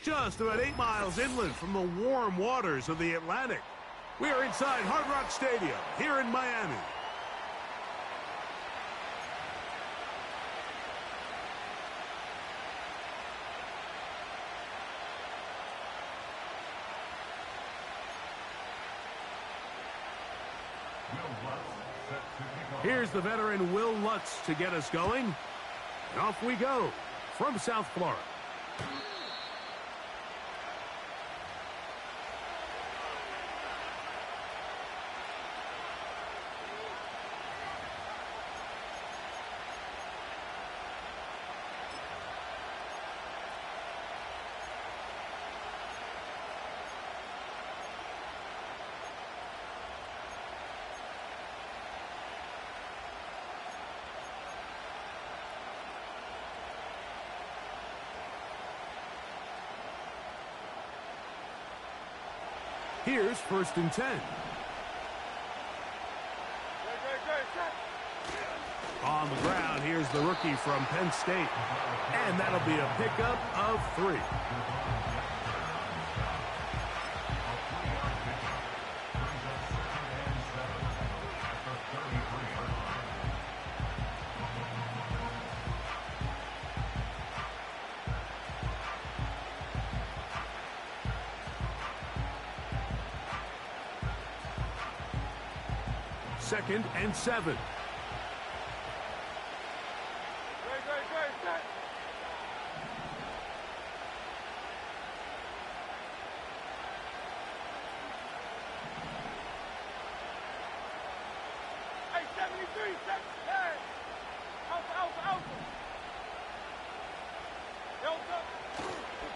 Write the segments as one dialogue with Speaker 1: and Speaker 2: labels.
Speaker 1: just about 8 miles inland from the warm waters of the Atlantic. We are inside Hard Rock Stadium here in Miami. Here's the veteran Will Lutz to get us going. And off we go from South Florida. Here's 1st and 10. On the ground, here's the rookie from Penn State. And that'll be a pickup of 3. Second and 7.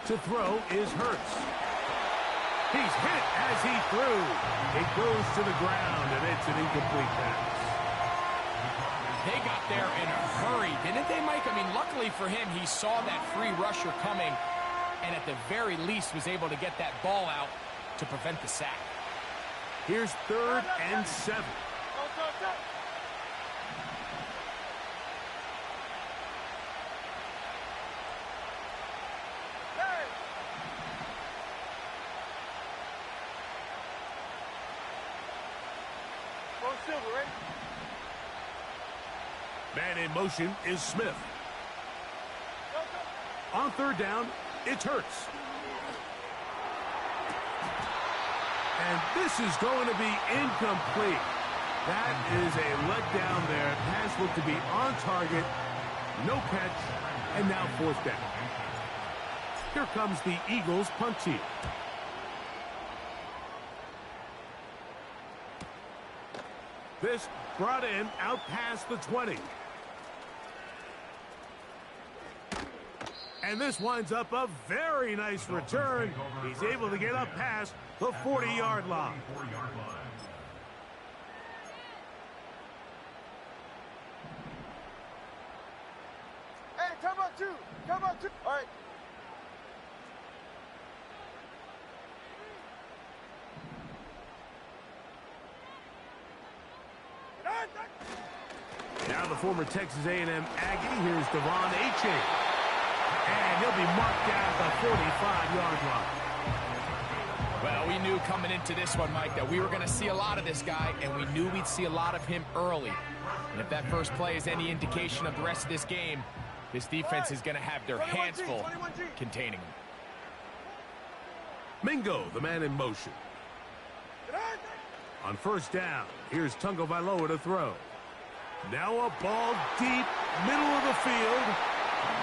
Speaker 1: To throw is Hurts. He's hit as he threw. It goes to the ground, and it's an incomplete pass.
Speaker 2: They got there in a hurry, didn't they, Mike? I mean, luckily for him, he saw that free rusher coming, and at the very least was able to get that ball out to prevent the sack.
Speaker 1: Here's 3rd and 7. Man in motion is Smith. On 3rd down, it's Hurts. And this is going to be incomplete. That is a letdown there. Pass looked to be on target. No catch. And now 4th down. Here comes the Eagles punt team. This brought in out past the 20. And this winds up a very nice return. He's able to get up past the 40-yard line.
Speaker 3: Hey, come on, 2. Come on, 2. All right.
Speaker 1: Now the former Texas A&M Aggie. Here's Devon Achane. And he'll be marked down at the 45-yard line.
Speaker 2: Well, we knew coming into this one, Mike, that we were going to see a lot of this guy, and we knew we'd see a lot of him early. And if that first play is any indication of the rest of this game, this defense is going to have their hands full containing him.
Speaker 1: Mingo, the man in motion. On 1st down, here's Tungo Vailoa to throw. Now a ball deep, middle of the field.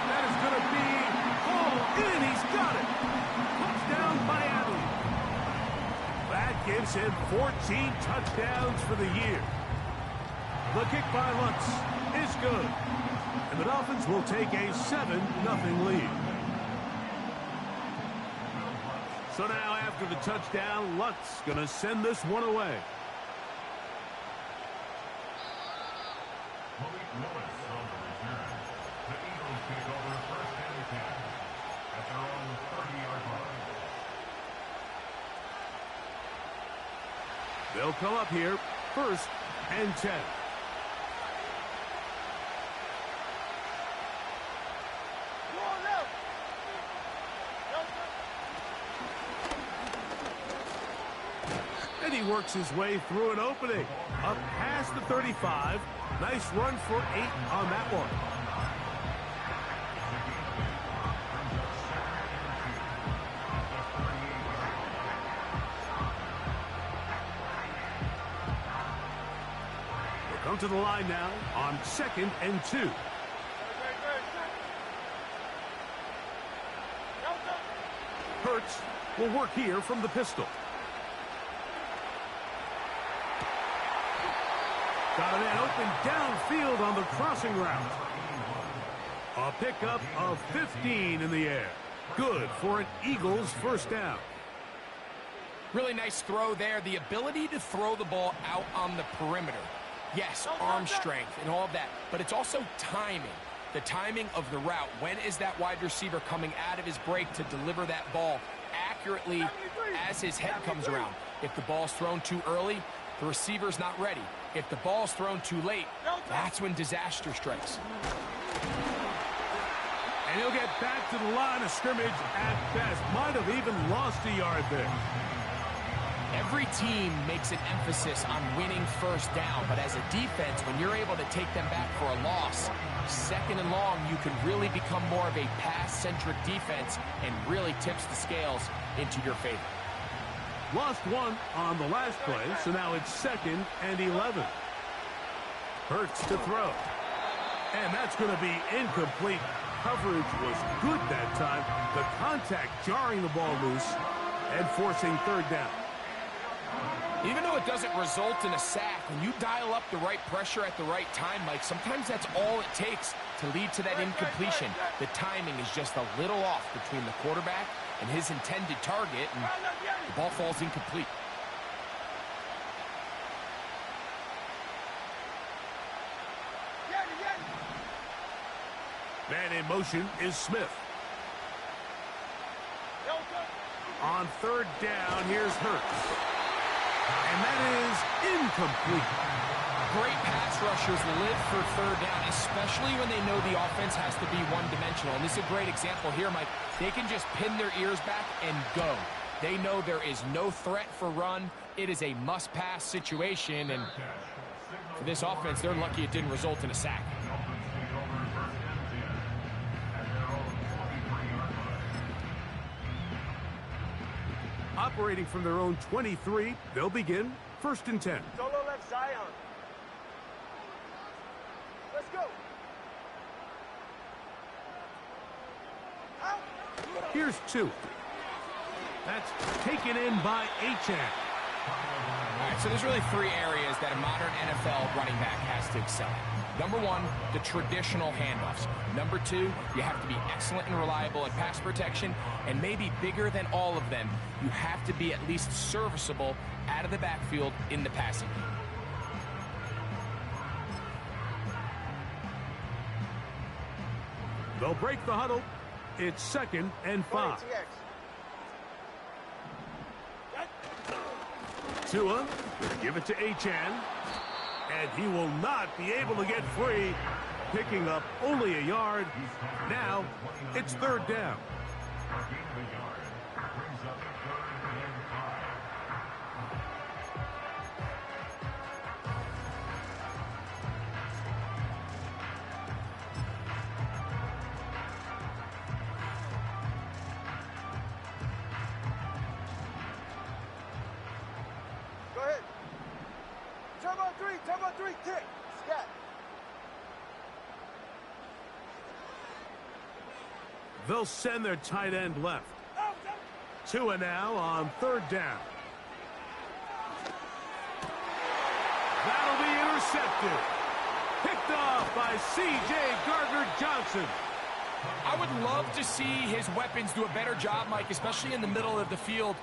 Speaker 1: That is going to be hauled in. He's got it. Touchdown, Miami. That gives him 14 touchdowns for the year. The kick by Lutz is good. And the Dolphins will take a 7-0 lead. So now after the touchdown, Lutz going to send this one away. They'll come up here, 1st and 10. works his way through an opening. Up past the 35. Nice run for 8 on that one. We'll come to the line now on 2nd and 2. Hurts will work here from the pistol. Got a man open downfield on the crossing route. A pickup of 15 in the air. Good for an Eagles first down.
Speaker 2: Really nice throw there. The ability to throw the ball out on the perimeter. Yes, arm strength and all of that, but it's also timing. The timing of the route. When is that wide receiver coming out of his break to deliver that ball accurately as his head comes around? If the ball's thrown too early, the receiver's not ready. If the ball's thrown too late, that's when disaster strikes.
Speaker 1: And he'll get back to the line of scrimmage at best. Might have even lost a yard there.
Speaker 2: Every team makes an emphasis on winning first down, but as a defense, when you're able to take them back for a loss, 2nd and long, you can really become more of a pass-centric defense and really tips the scales into your favor.
Speaker 1: Lost one on the last play, so now it's 2nd and 11. Hurts to throw. And that's going to be incomplete. Coverage was good that time. The contact jarring the ball loose and forcing 3rd down.
Speaker 2: Even though it doesn't result in a sack, when you dial up the right pressure at the right time, Mike, sometimes that's all it takes to lead to that incompletion. The timing is just a little off between the quarterback and his intended target, and the ball falls incomplete.
Speaker 1: Man in motion is Smith. On 3rd down, here's Hurts. And that is incomplete.
Speaker 2: Great pass rushers live for 3rd down, especially when they know the offense has to be one-dimensional. And this is a great example here, Mike. They can just pin their ears back and go. They know there is no threat for run. It is a must-pass situation. And for this offense, they're lucky it didn't result in a sack.
Speaker 1: Operating from their own 23, they'll begin 1st and 10.
Speaker 3: Solo left Zion. Let's go. Out.
Speaker 1: Here's 2. That's taken in by Achane.
Speaker 2: All right, so there's really 3 areas that a modern NFL running back has to excel at. Number 1, the traditional handoffs. Number 2, you have to be excellent and reliable at pass protection. And maybe bigger than all of them, you have to be at least serviceable out of the backfield in the passing game.
Speaker 1: They'll break the huddle. It's 2nd and 5. Tua, give it to Achane. And he will not be able to get free, picking up only a yard. Now, it's 3rd down.
Speaker 3: Go ahead. Turbo 3, kick. Scat.
Speaker 1: They'll send their tight end left. Tua now on 3rd down. That'll be intercepted. Picked off by C.J. Gardner-Johnson.
Speaker 2: I would love to see his weapons do a better job, Mike, especially in the middle of the field,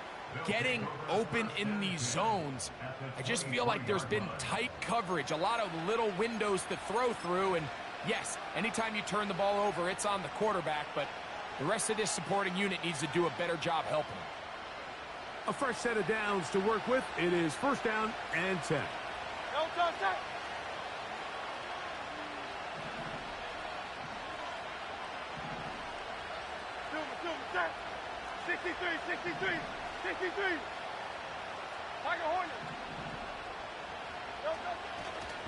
Speaker 2: getting open in these zones. I just feel like there's been tight coverage, a lot of little windows to throw through, and yes, anytime you turn the ball over, it's on the quarterback, but the rest of this supporting unit needs to do a better job helping him.
Speaker 1: A fresh set of downs to work with. It is 1st down and 10.
Speaker 3: No contact. Zoom, 63.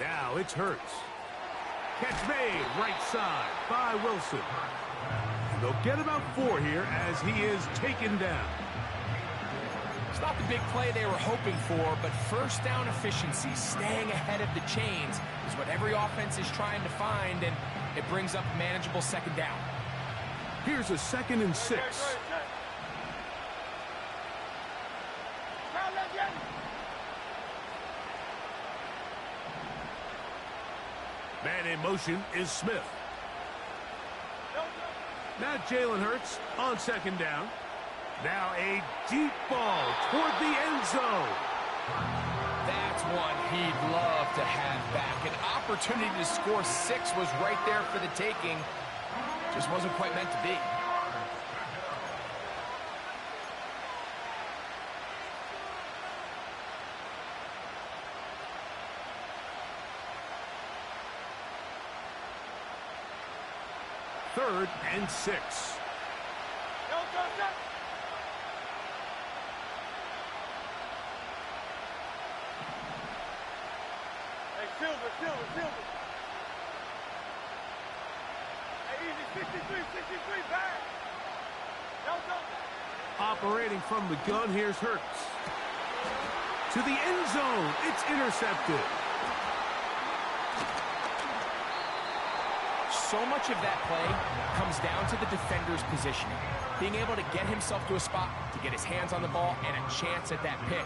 Speaker 1: Now it's Hurts. Catch made, right side by Wilson. And they'll get about 4 here as he is taken down.
Speaker 2: It's not the big play they were hoping for, but first down efficiency, staying ahead of the chains, is what every offense is trying to find, and it brings up a manageable second down.
Speaker 1: Here's a 2nd and 6. Man in motion is Smith. Now Jalen Hurts on 2nd down. Now a deep ball toward the end zone.
Speaker 2: That's one he'd love to have back. An opportunity to score 6 was right there for the taking. Just wasn't quite meant to be.
Speaker 1: Third and 6.
Speaker 3: Silver. Hey, easy, 63, back.
Speaker 1: Operating from the gun, here's Hurts. To the end zone, it's intercepted.
Speaker 2: So much of that play comes down to the defender's positioning. Being able to get himself to a spot, to get his hands on the ball, and a chance at that pick.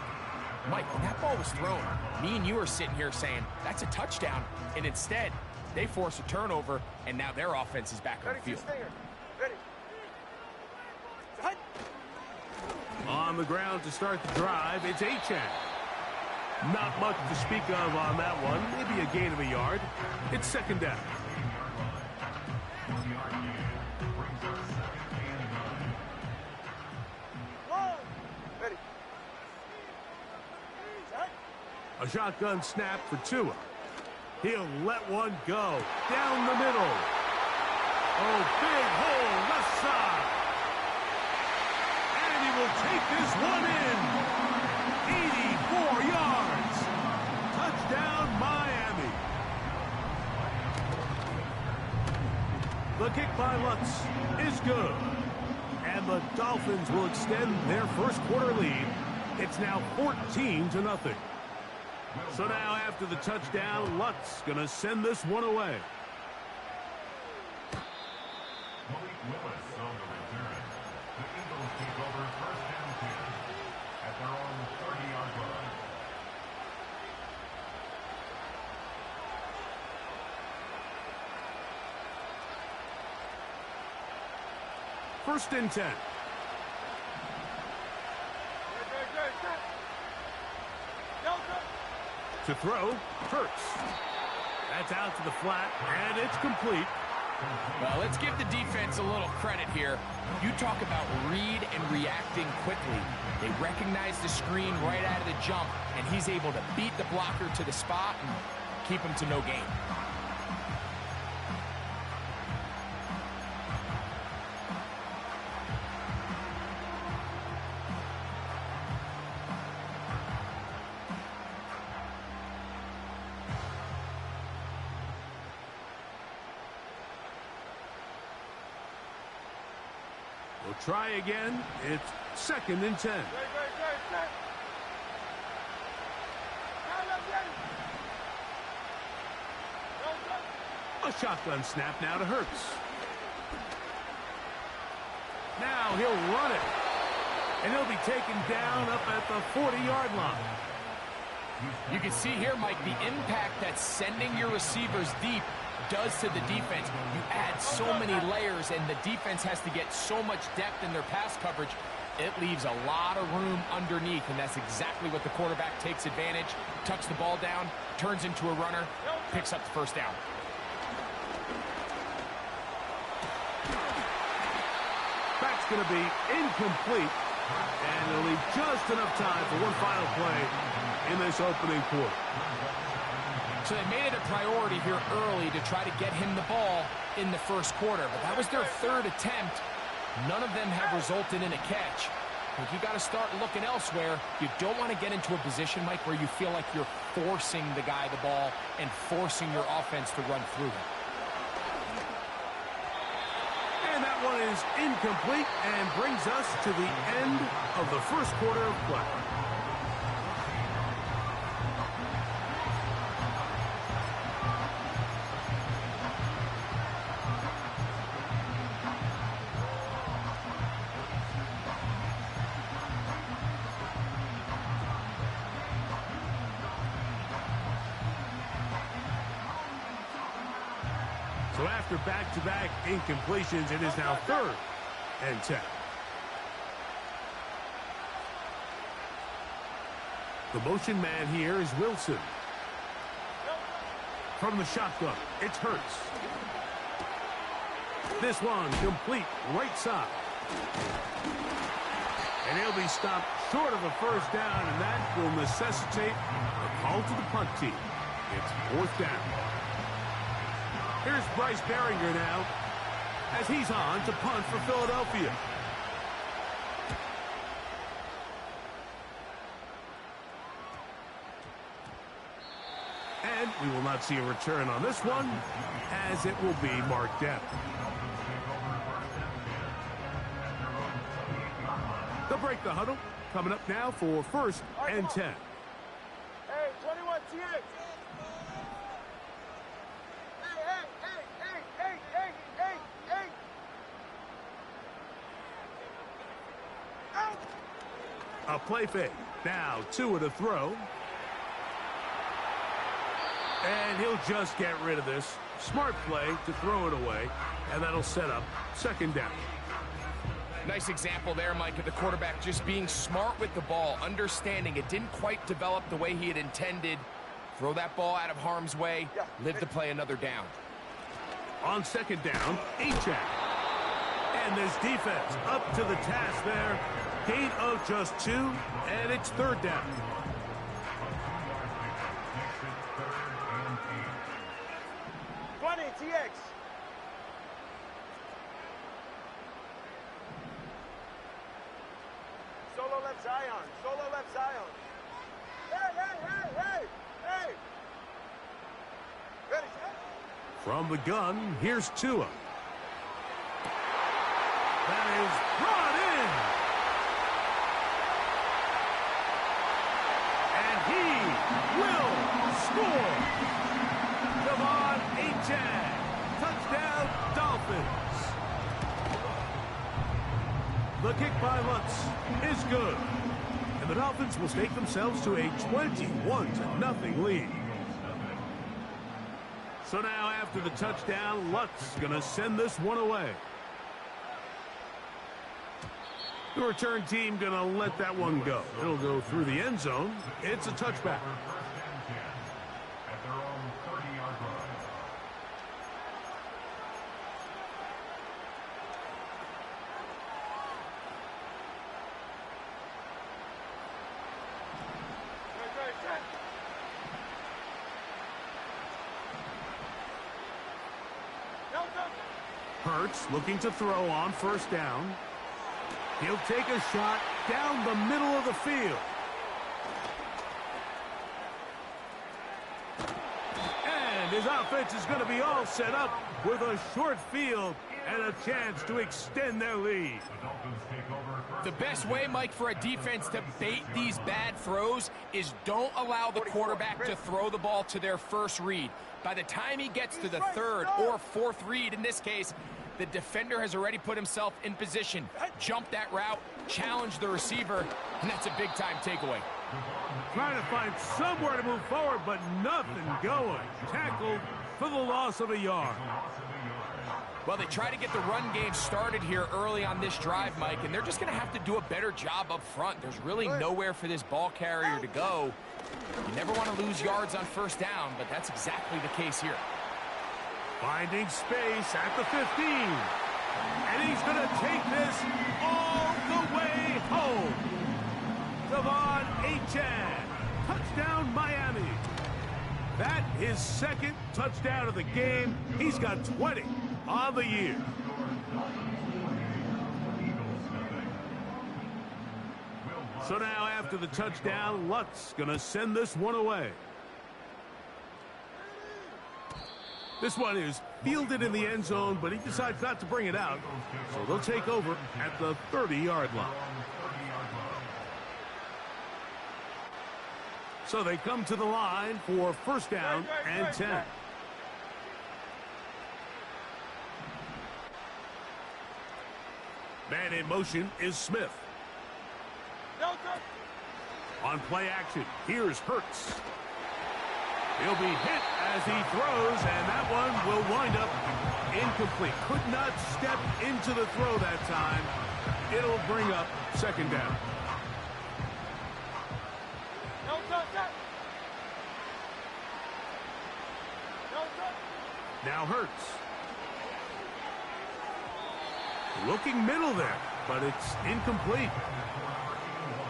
Speaker 2: Mike, when that ball was thrown, me and you are sitting here saying, that's a touchdown. And instead, they force a turnover, and now their offense is back on the field.
Speaker 3: Ready.
Speaker 1: On the ground to start the drive, it's Achane. Not much to speak of on that one. Maybe a gain of a yard. It's 2nd down.
Speaker 3: Ready.
Speaker 1: A shotgun snap for Tua. He'll let one go. Down the middle. Oh, big hole left side. And he will take this one in. 84 yards. Touchdown, Miami. The kick by Lutz is good. And the Dolphins will extend their first quarter lead. It's now 14-0. So now after the touchdown, Lutz going to send this one away. First and 10. To throw, Hurts. That's out to the flat, and it's complete.
Speaker 2: Well, let's give the defense a little credit here. You talk about read and reacting quickly. They recognize the screen right out of the jump, and he's able to beat the blocker to the spot and keep him to no gain.
Speaker 1: We'll try again. It's 2nd and 10. A shotgun snap now to Hurts. Now he'll run it. And he'll be taken down up at the 40-yard line.
Speaker 2: You can see here, Mike, the impact that sending your receivers deep does to the defense. You add so many layers, and the defense has to get so much depth in their pass coverage. It leaves a lot of room underneath, and that's exactly what the quarterback takes advantage. Tucks the ball down, turns into a runner, picks up the first down.
Speaker 1: That's going to be incomplete, and it'll leave just enough time for one final play in this opening quarter.
Speaker 2: So they made it a priority here early to try to get him the ball in the first quarter, but that was their third attempt. None of them have resulted in a catch. I think you got to start looking elsewhere. You don't want to get into a position, Mike, where you feel like you're forcing the guy the ball and forcing your offense to run through him.
Speaker 1: And that one is incomplete and brings us to the end of the first quarter of play. So after back-to-back incompletions, it is now 3rd and 10. The motion man here is Wilson. From the shotgun, it's Hurts. This one complete right side. And he'll be stopped short of a first down, and that will necessitate a call to the punt team. It's 4th down. Here's Bryce Behringer now, as he's on to punt for Philadelphia. And we will not see a return on this one, as it will be marked down. They'll break the huddle. Coming up now for 1st and 10.
Speaker 3: Hey, 21 TX.
Speaker 1: A play fake. Now 2 to throw. And he'll just get rid of this. Smart play to throw it away. And that'll set up 2nd down.
Speaker 2: Nice example there, Mike, of the quarterback just being smart with the ball, understanding it didn't quite develop the way he had intended. Throw that ball out of harm's way, live to play another down.
Speaker 1: On 2nd down, Achane. And this defense up to the task there. Gain of just 2, and it's 3rd down.
Speaker 3: TX. Solo left Zion. Solo left Zion. Hey! Ready, set?
Speaker 1: From the gun, here's Tua. That is brought in. And he will score. Devon Achane. Touchdown, Dolphins. The kick by Lutz is good. And the Dolphins will stake themselves to a 21-0 lead. So now after the touchdown, Lutz going to send this one away. The return team going to let that one go. It'll go through the end zone. It's a touchback. Hurts looking to throw on 1st down. He'll take a shot down the middle of the field. And his offense is going to be all set up with a short field and a chance to extend their lead.
Speaker 2: The best way, Mike, for a defense to bait these bad throws is don't allow the quarterback to throw the ball to their first read. By the time he gets to the 3rd or 4th read, in this case, the defender has already put himself in position, jump that route, challenge the receiver, and that's a big-time takeaway.
Speaker 1: Trying to find somewhere to move forward, but nothing going. Tackled for the loss of a yard.
Speaker 2: Well, they try to get the run game started here early on this drive, Mike, and they're just going to have to do a better job up front. There's really nowhere for this ball carrier to go. You never want to lose yards on 1st down, but that's exactly the case here.
Speaker 1: Finding space at the 15. And he's going to take this all the way home. Devon Achane. Touchdown, Miami. That his 2nd touchdown of the game. He's got 20 on the year. So now after the touchdown, Luck's going to send this one away. This one is fielded in the end zone, but he decides not to bring it out. So they'll take over at the 30-yard line. So they come to the line for first down and 10. Man in motion is Smith. On play action, here's Hurts. He'll be hit as he throws, and that one will wind up incomplete. Could not step into the throw that time. It'll bring up second down. Now Hurts. Looking middle there, but it's incomplete.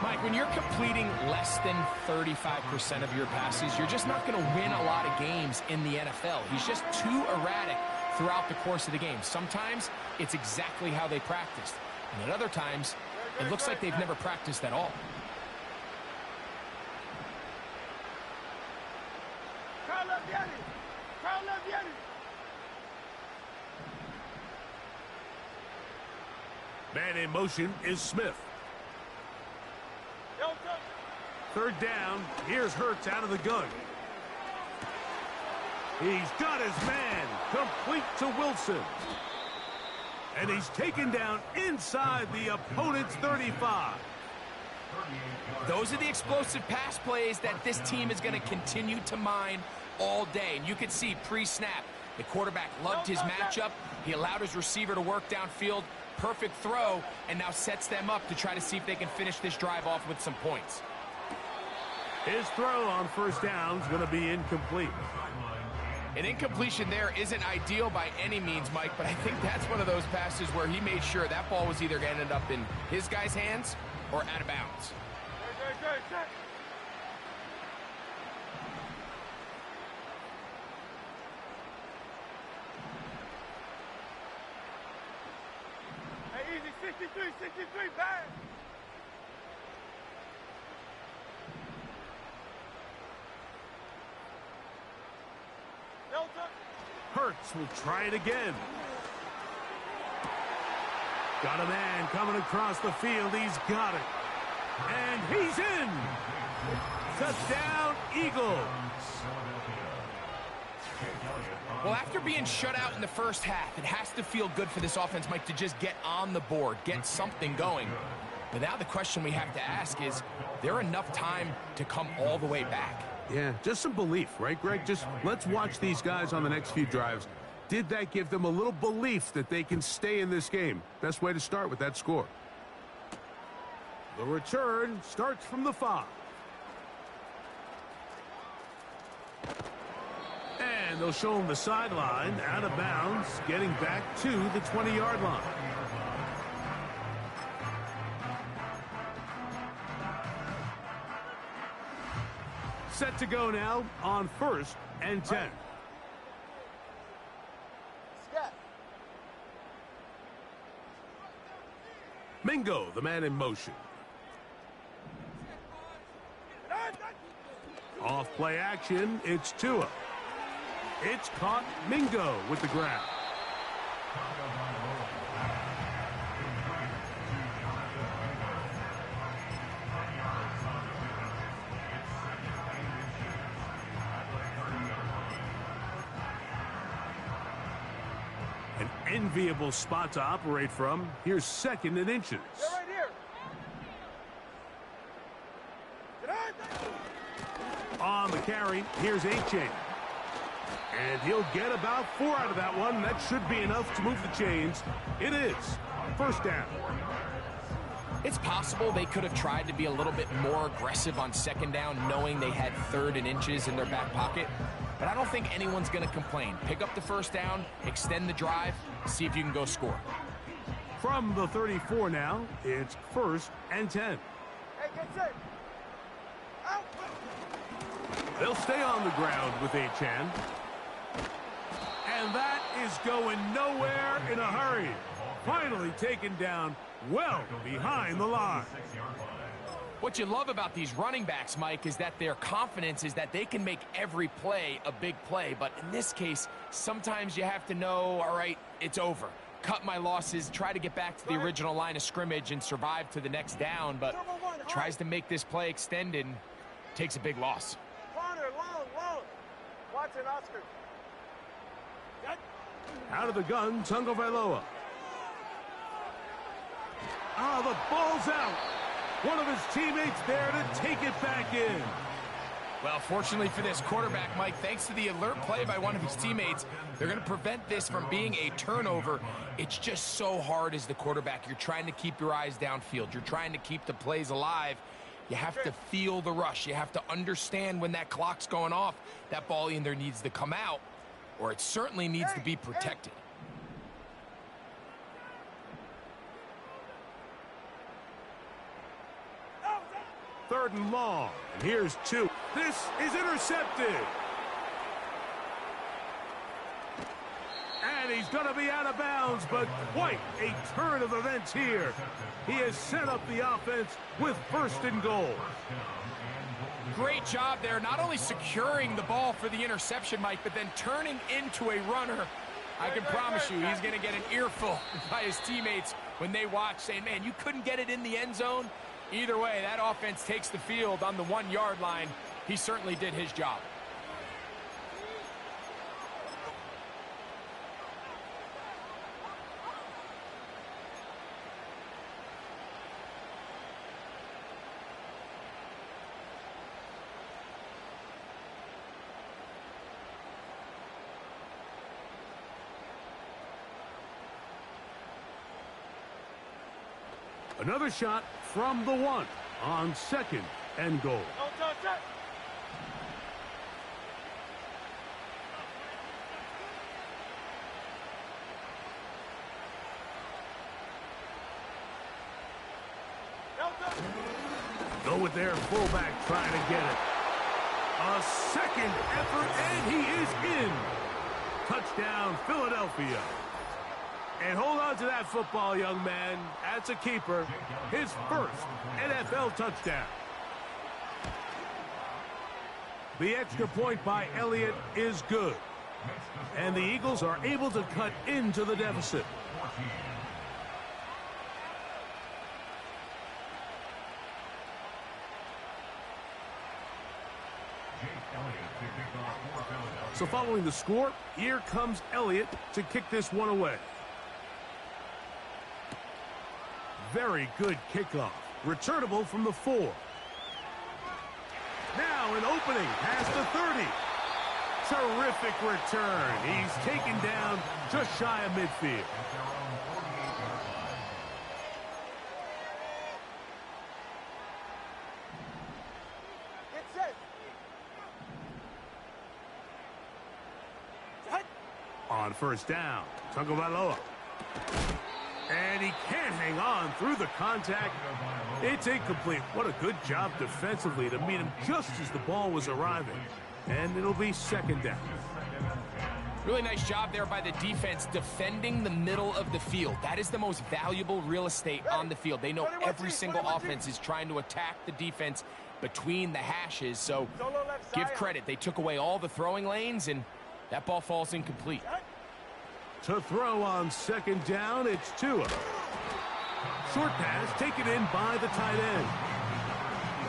Speaker 2: Mike, when you're completing less than 35% of your passes, you're just not going to win a lot of games in the NFL. He's just too erratic throughout the course of the game. Sometimes it's exactly how they practiced, and at other times it looks like they've never practiced at all.
Speaker 1: Man in motion is Smith. Third down, here's Hurts out of the gun. He's got his man, complete to Wilson. And he's taken down inside the opponent's 35.
Speaker 2: Those are the explosive pass plays that this team is going to continue to mine all day. And you can see pre-snap, the quarterback loved his matchup. He allowed his receiver to work downfield. Perfect throw, and now sets them up to try to see if they can finish this drive off with some points.
Speaker 1: His throw on first down is going to be incomplete.
Speaker 2: An incompletion there isn't ideal by any means, Mike, but I think that's one of those passes where he made sure that ball was either going to end up in his guy's hands or out of bounds.
Speaker 3: Hey, easy, 63, bang!
Speaker 1: Hurts will try it again. Got a man coming across the field. He's got it. And he's in. Touchdown, Eagles.
Speaker 2: Well, after being shut out in the first half, it has to feel good for this offense, Mike, to just get on the board, get something going. But now the question we have to ask is there enough time to come all the way back?
Speaker 1: Yeah, just some belief, right, Greg? Just let's watch these guys on the next few drives. Did that give them a little belief that they can stay in this game? Best way to start with that score. The return starts from the 5. And they'll show him the sideline, out of bounds, getting back to the 20-yard line. Set to go now on first and 10. Mingo, the man in motion. Off play action, it's Tua. It's caught. Mingo with the grab. An enviable spot to operate from. Here's second and inches.
Speaker 3: Right here.
Speaker 1: On the carry, here's A-Chain. And he'll get about 4 out of that one. That should be enough to move the chains. It is. First down.
Speaker 2: It's possible they could have tried to be a little bit more aggressive on second down, knowing they had third and inches in their back pocket. But I don't think anyone's going to complain. Pick up the first down, extend the drive, see if you can go score.
Speaker 1: From the 34 now, it's first and 10.
Speaker 3: Hey, get set. Out.
Speaker 1: They'll stay on the ground with A-Chan. And that is going nowhere in a hurry. Finally taken down well behind the line.
Speaker 2: What you love about these running backs, Mike, is that their confidence is that they can make every play a big play. But in this case, sometimes you have to know, all right, it's over. Cut my losses, try to get back to the original line of scrimmage and survive to the next down, but tries to make this play extended and takes a big loss.
Speaker 3: Corner, long. Watson, Oscar.
Speaker 1: Out of the gun, Tagovailoa. The ball's out. One of his teammates there to take it back in.
Speaker 2: Well, fortunately for this quarterback, Mike, thanks to the alert play by one of his teammates, they're going to prevent this from being a turnover. It's just so hard as the quarterback. You're trying to keep your eyes downfield. You're trying to keep the plays alive. You have to feel the rush. You have to understand when that clock's going off. That ball either needs to come out or it certainly needs to be protected.
Speaker 1: Third and long. And here's 2. This is intercepted. And he's going to be out of bounds, but quite a turn of events here. He has set up the offense with 1st and goal.
Speaker 2: Great job there, not only securing the ball for the interception, Mike, but then turning into a runner. I can promise you he's going to get an earful by his teammates when they watch, saying, man, you couldn't get it in the end zone. Either way, that offense takes the field on the 1-yard line. He certainly did his job.
Speaker 1: Another shot from the 1 on 2nd and goal.
Speaker 3: Don't touch it.
Speaker 1: Go with their fullback trying to get it. A second effort, and he is in. Touchdown, Philadelphia. And hold on to that football, young man. That's a keeper. His first NFL touchdown. The extra point by Elliott is good. And the Eagles are able to cut into the deficit. So following the score, here comes Elliott to kick this one away. Very good kickoff. Returnable from the 4. Now an opening past the 30. Terrific return. He's taken down just shy of midfield.
Speaker 3: Get set.
Speaker 1: On 1st down, Tagovailoa. And he can't hang on through the contact. It's incomplete. What a good job defensively to meet him just as the ball was arriving. And it'll be 2nd down.
Speaker 2: Really nice job there by the defense defending the middle of the field. That is the most valuable real estate on the field. They know every single offense is trying to attack the defense between the hashes. So give credit. They took away all the throwing lanes, and that ball falls incomplete.
Speaker 1: To throw on 2nd down, it's Tua. Short pass taken in by the tight end.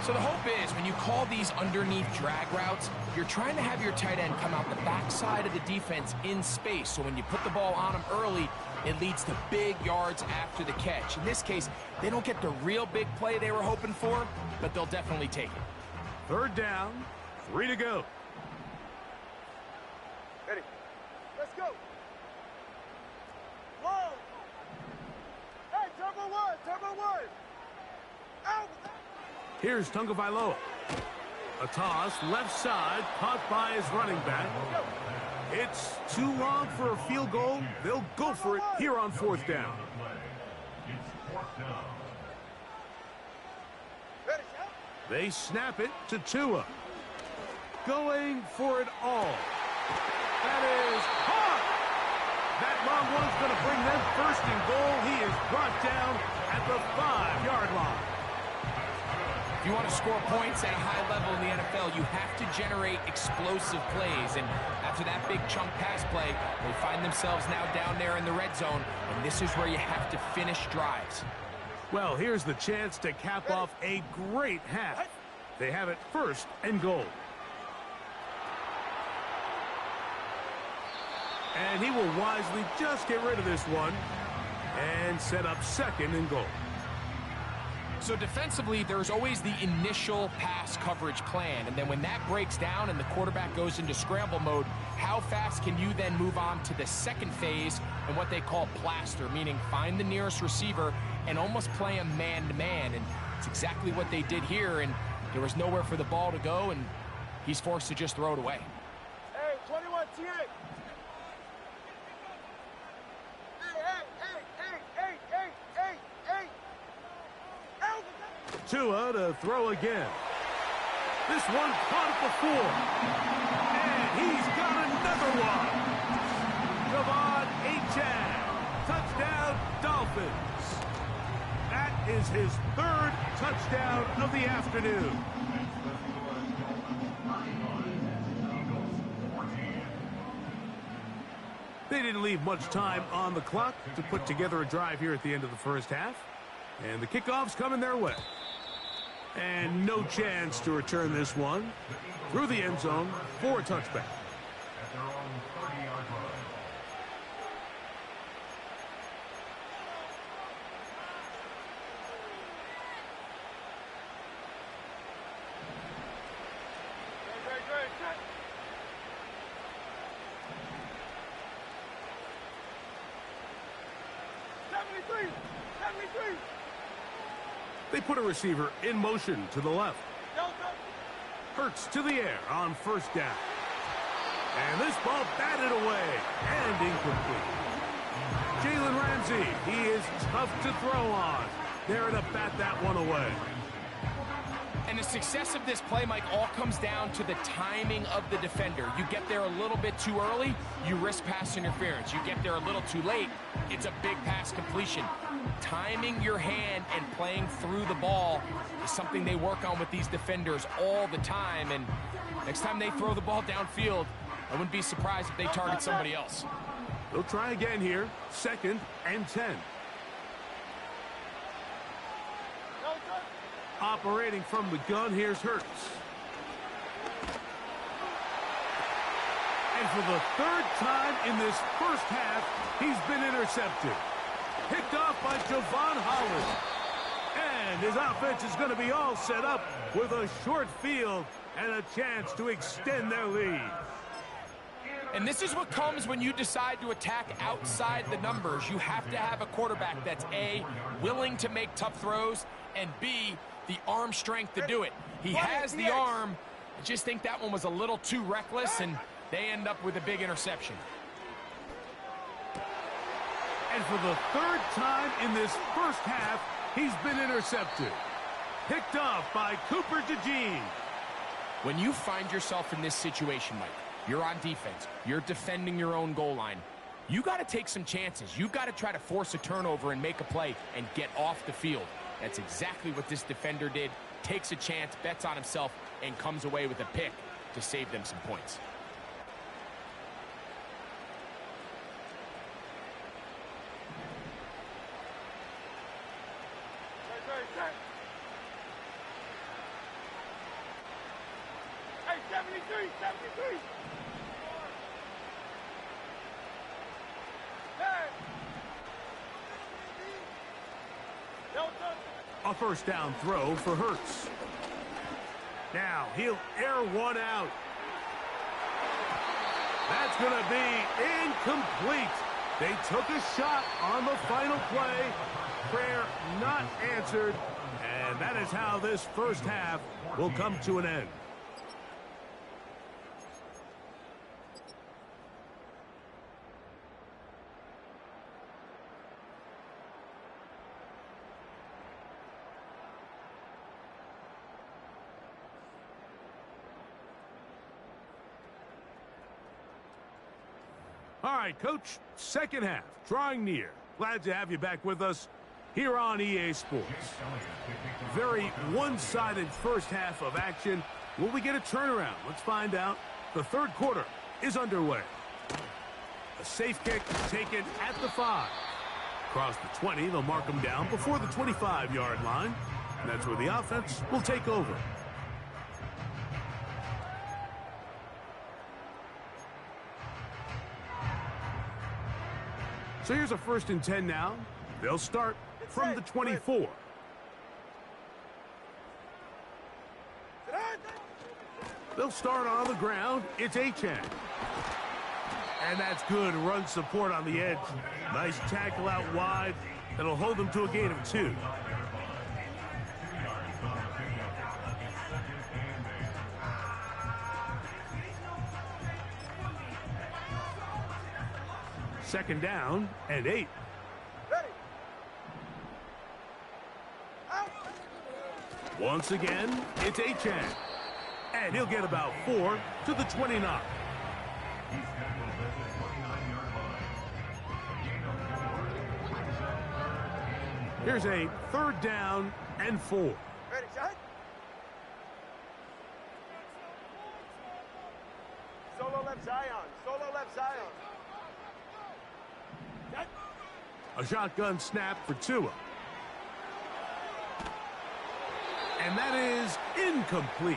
Speaker 2: So the hope is when you call these underneath drag routes, you're trying to have your tight end come out the backside of the defense in space. So when you put the ball on him early, it leads to big yards after the catch. In this case, they don't get the real big play they were hoping for, but they'll definitely take it.
Speaker 1: 3rd down, 3 to go.
Speaker 3: Ready. Let's go. Long. Hey, turbo one. Out.
Speaker 1: Here's Tagovailoa. A toss, left side, caught by his running back. It's too long for a field goal. They'll go for it here on 4th down. They snap it to Tua. Going for it all. That is caught. That long one's going to bring them 1st and goal. He is brought down at the 5-yard line.
Speaker 2: If you want to score points at a high level in the NFL, you have to generate explosive plays. And after that big chunk pass play, they find themselves now down there in the red zone, and this is where you have to finish drives.
Speaker 1: Well, here's the chance to cap off a great half. They have it 1st and goal. And he will wisely just get rid of this one and set up 2nd and goal.
Speaker 2: So defensively, there's always the initial pass coverage plan. And then when that breaks down and the quarterback goes into scramble mode, how fast can you then move on to the 2nd phase and what they call plaster, meaning find the nearest receiver and almost play a man-to-man. And it's exactly what they did here, and there was nowhere for the ball to go, and he's forced to just throw it away.
Speaker 3: Hey, 21 T8.
Speaker 1: Tua to throw again. This one caught at the 4. And he's got another one. Javon Achane. Touchdown, Dolphins. That is his 3rd touchdown of the afternoon. They didn't leave much time on the clock to put together a drive here at the end of the 1st half. And the kickoff's coming their way. And no chance to return this one through the end zone for a touchback. They put a receiver in motion to the left. Hurts to the air on 1st down. And this ball batted away and incomplete. Jalen Ramsey, he is tough to throw on. There to bat that one away.
Speaker 2: And the success of this play, Mike, all comes down to the timing of the defender. You get there a little bit too early, you risk pass interference. You get there a little too late, it's a big pass completion. Timing your hand and playing through the ball is something they work on with these defenders all the time. And next time they throw the ball downfield, I wouldn't be surprised if they target somebody else.
Speaker 1: They'll try again here, 2nd and 10. Operating from the gun, here's Hurts. And for the 3rd time in this 1st half, he's been intercepted. Picked off by Javon Holland. And his offense is going to be all set up with a short field and a chance to extend their lead.
Speaker 2: And this is what comes when you decide to attack outside the numbers. You have to have a quarterback that's A, willing to make tough throws, and B, the arm strength to do it. He has the arm. I just think that one was a little too reckless, and they end up with a big interception.
Speaker 1: And for the 3rd time in this 1st half, he's been intercepted. Picked off by Cooper DeJean.
Speaker 2: When you find yourself in this situation, Mike, you're on defense, you're defending your own goal line, you got to take some chances. You've got to try to force a turnover and make a play and get off the field. That's exactly what this defender did. Takes a chance, bets on himself, and comes away with a pick to save them some points.
Speaker 3: Hey, 73, 73.
Speaker 1: A 1st down throw for Hurts. Now he'll air one out. That's going to be incomplete. They took a shot on the final play. Prayer not answered. And that is how this 1st half will come to an end. All right, Coach, 2nd half, drawing near. Glad to have you back with us. here on EA Sports. Very one-sided first half of action. Will we get a turnaround? Let's find out. The third quarter is underway. A safe kick taken at the 5. Across the 20, they'll mark them down before the 25-yard line. And that's where the offense will take over. So here's a 1st and 10 now. They'll start from the 24. They'll start on the ground. It's Achane. And that's good run support on the edge. Nice tackle out wide. That'll hold them to a gain of 2. Second down and 8. Once again, it's Achane. And he'll get about 4 to the 29. Here's a 3rd down and 4.
Speaker 3: Ready, shot. Solo left Zion. Solo left Zion.
Speaker 1: A shotgun snap for Tua. And that is incomplete.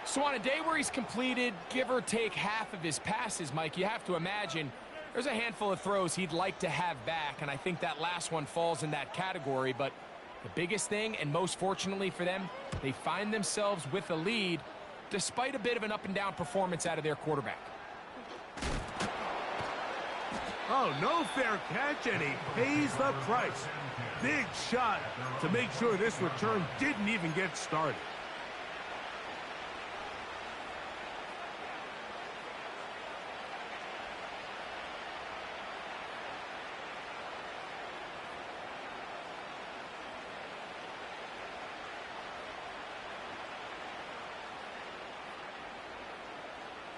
Speaker 2: So on a day where he's completed, give or take half of his passes, Mike, you have to imagine there's a handful of throws he'd like to have back, and I think that last one falls in that category. But the biggest thing, and most fortunately for them, they find themselves with a lead despite a bit of an up-and-down performance out of their quarterback.
Speaker 1: Oh, no fair catch, and he pays the price. Big shot to make sure this return didn't even get started.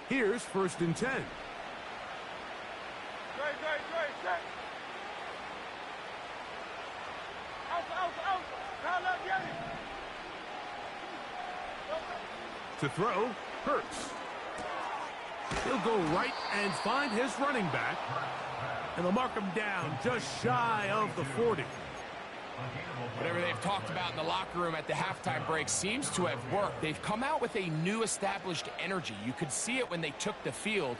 Speaker 1: Here's 1st and 10.
Speaker 3: Great, set. Out. Now left, Yanni.
Speaker 1: To throw, Hurts. He'll go right and find his running back. And they'll mark him down just shy of the 40.
Speaker 2: Whatever they've talked about in the locker room at the halftime break seems to have worked. They've come out with a new established energy. You could see it when they took the field.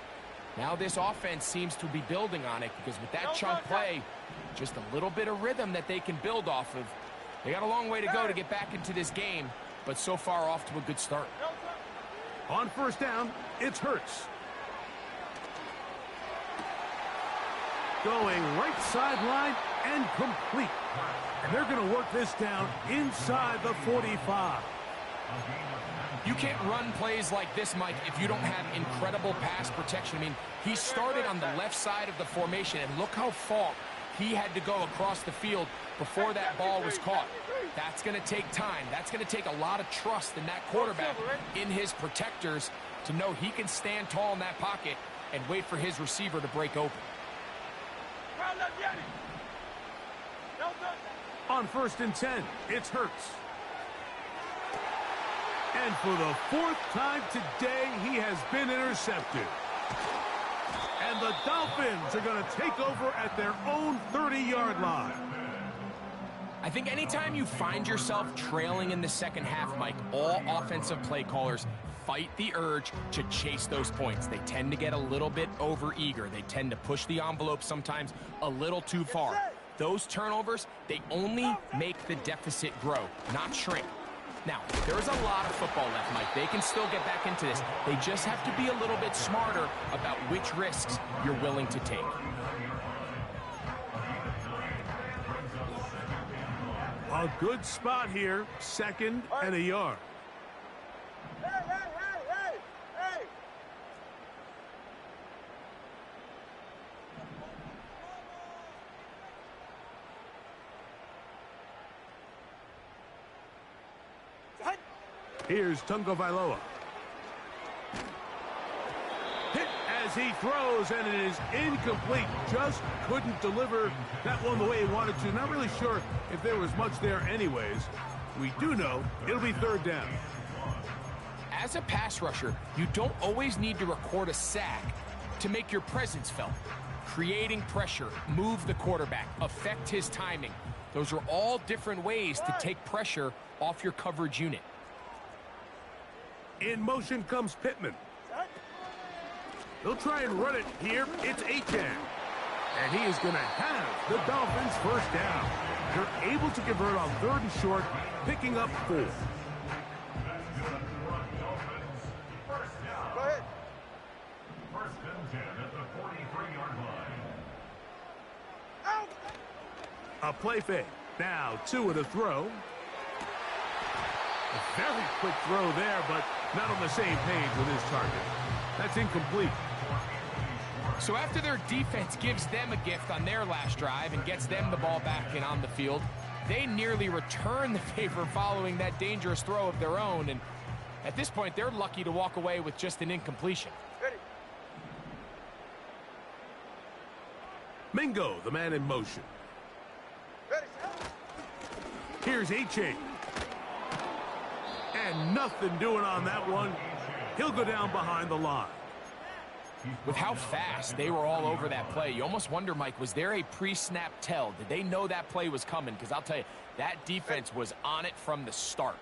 Speaker 2: Now this offense seems to be building on it because with that chunk play, just a little bit of rhythm that they can build off of. They got a long way to go to get back into this game, but so far off to a good start.
Speaker 1: On 1st down, it's Hurts. Going right sideline and complete. And they're going to work this down inside the 45.
Speaker 2: You can't run plays like this, Mike, if you don't have incredible pass protection. I mean, he started on the left side of the formation, and look how far he had to go across the field before that ball was caught. That's going to take time. That's going to take a lot of trust in that quarterback, in his protectors, to know he can stand tall in that pocket and wait for his receiver to break open.
Speaker 1: On 1st and 10, it's Hurts. And for the 4th time today, he has been intercepted. And the Dolphins are going to take over at their own 30-yard line.
Speaker 2: I think anytime you find yourself trailing in the second half, Mike, all offensive play callers fight the urge to chase those points. They tend to get a little bit over-eager. They tend to push the envelope sometimes a little too far. Those turnovers, they only make the deficit grow, not shrink. Now, there is a lot of football left, Mike. They can still get back into this. They just have to be a little bit smarter about which risks you're willing to take.
Speaker 1: A good spot here, 2nd and a yard.
Speaker 3: Hey!
Speaker 1: Here's Tungo Vailoa. Hit as he throws, and it is incomplete. Just couldn't deliver that one the way he wanted to. Not really sure if there was much there anyways. We do know it'll be third down.
Speaker 2: As a pass rusher, you don't always need to record a sack to make your presence felt. Creating pressure, move the quarterback, affect his timing. Those are all different ways to take pressure off your coverage unit.
Speaker 1: In motion comes Pittman. They'll try and run it here. It's Achane. And he is going to have the Dolphins first down. They're able to convert on 3rd and short, picking up 4.
Speaker 3: Go ahead.
Speaker 4: First and 10 at the 43-yard line.
Speaker 3: Out.
Speaker 1: A play fake. Now Tua to throw. A very quick throw there, but not on the same page with his target. That's incomplete.
Speaker 2: So after their defense gives them a gift on their last drive and gets them the ball back and on the field, they nearly return the favor following that dangerous throw of their own. And at this point, they're lucky to walk away with just an incompletion.
Speaker 3: Ready.
Speaker 1: Mingo, the man in motion.
Speaker 3: Ready.
Speaker 1: Here's Achane. And nothing doing on that one. He'll go down behind the line.
Speaker 2: With how fast they were all over that play, you almost wonder, Mike, was there a pre-snap tell? Did they know that play was coming? Because I'll tell you, that defense was on it from the start.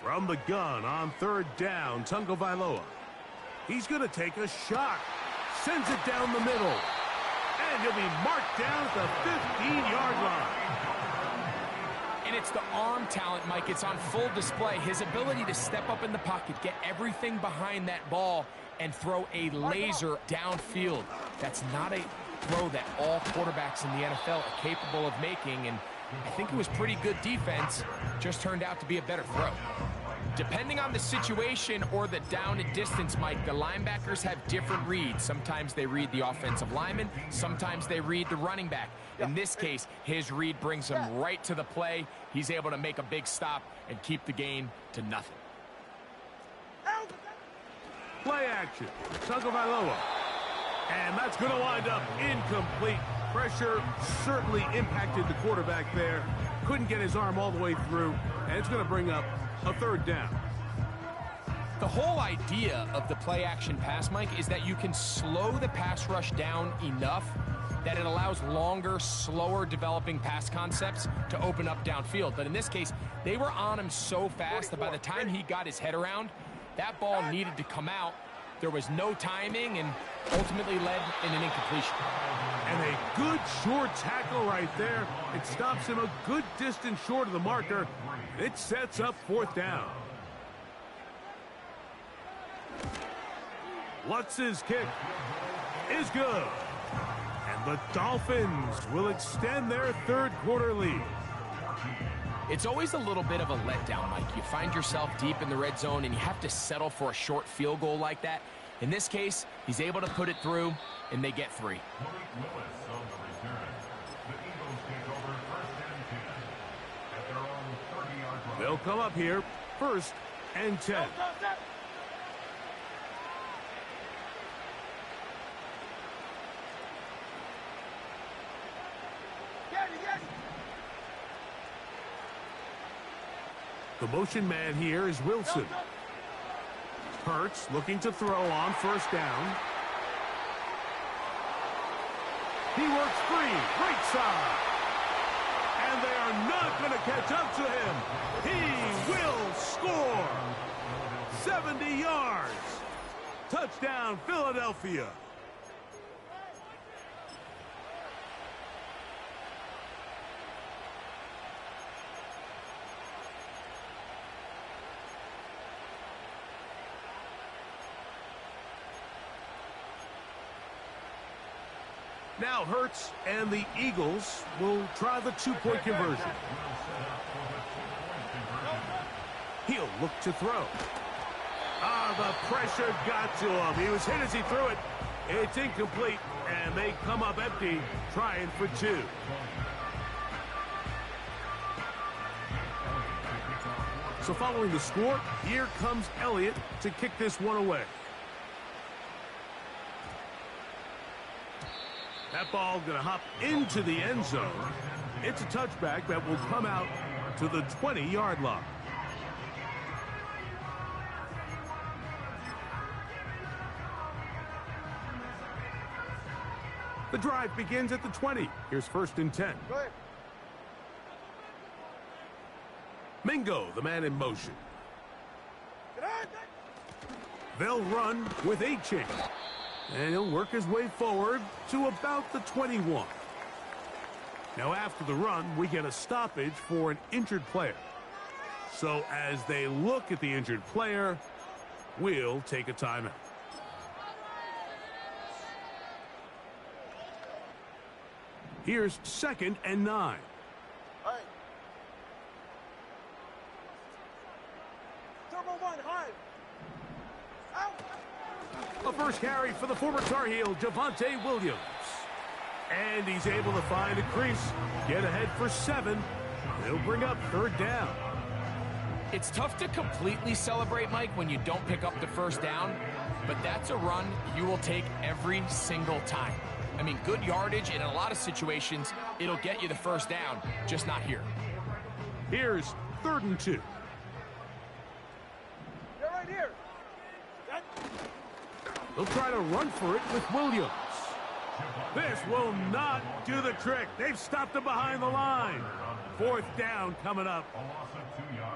Speaker 1: From the gun on 3rd down, Tungo Vailoa. He's going to take a shot. Sends it down the middle. And he'll be marked down at the 15-yard line.
Speaker 2: And it's the arm talent, Mike. It's on full display. His ability to step up in the pocket, get everything behind that ball, and throw a laser downfield. That's not a throw that all quarterbacks in the NFL are capable of making, and I think it was pretty good defense. Just turned out to be a better throw. Depending on the situation or the down and distance, Mike, the linebackers have different reads. Sometimes they read the offensive lineman. Sometimes they read the running back. In this case, his read brings him right to the play. He's able to make a big stop and keep the gain to nothing.
Speaker 1: Play action. Tungo Vailoa. And that's going to wind up incomplete. Pressure certainly impacted the quarterback there. Couldn't get his arm all the way through. And it's going to bring up a 3rd down.
Speaker 2: The whole idea of the play action pass, Mike, is that you can slow the pass rush down enough that it allows longer, slower developing pass concepts to open up downfield. But in this case, they were on him so fast that by the time he got his head around, that ball needed to come out. There was no timing and ultimately led in an incompletion.
Speaker 1: And a good short tackle right there. It stops him a good distance short of the marker. It sets up 4th down. Lutz's kick is good. And the Dolphins will extend their 3rd quarter lead.
Speaker 2: It's always a little bit of a letdown, Mike. You find yourself deep in the red zone and you have to settle for a short field goal like that. In this case, he's able to put it through, and they get 3.
Speaker 1: They'll come up here, 1st and 10. The motion man here is Wilson. Hurts looking to throw on 1st down. He works free, right side. And they are not going to catch up to him. He will score. 70 yards. Touchdown, Philadelphia. Now Hurts and the Eagles will try the 2-point conversion. He'll look to throw. The pressure got to him. He was hit as he threw it. It's incomplete, and they come up empty, trying for 2. So following the score, here comes Elliott to kick this one away. That ball going to hop into the end zone. It's a touchback that will come out to the 20-yard line. The drive begins at the 20. Here's 1st and 10.
Speaker 3: Go ahead.
Speaker 1: Mingo, the man in motion.
Speaker 3: Get on.
Speaker 1: They'll run with a chain. And he'll work his way forward to about the 21. Now after the run, we get a stoppage for an injured player. So as they look at the injured player, we'll take a timeout. Here's 2nd and 9.
Speaker 3: Hey. Turbo 1, high. Out.
Speaker 1: A first carry for the former Tar Heel, Javonte Williams. And he's able to find a crease, get ahead for 7. He'll bring up 3rd down.
Speaker 2: It's tough to completely celebrate, Mike, when you don't pick up the 1st down, but that's a run you will take every single time. I mean, good yardage, and in a lot of situations, it'll get you the 1st down, just not here.
Speaker 1: Here's 3rd and 2.
Speaker 3: You're right here.
Speaker 1: They'll try to run for it with Williams. This will not do the trick. They've stopped him behind the line. 4th down coming up.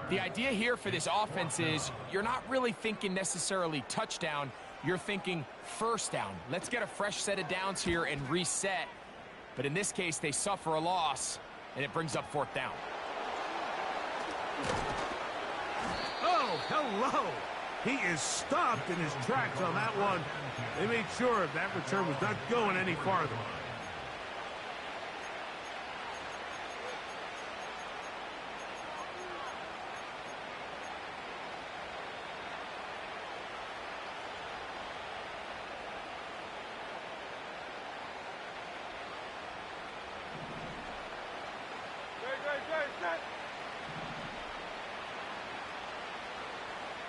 Speaker 2: The idea here for this offense is you're not really thinking necessarily touchdown. You're thinking 1st down. Let's get a fresh set of downs here and reset. But in this case, they suffer a loss, and it brings up 4th down.
Speaker 1: Oh, hello. He is stopped in his tracks on that one. They made sure that return was not going any farther.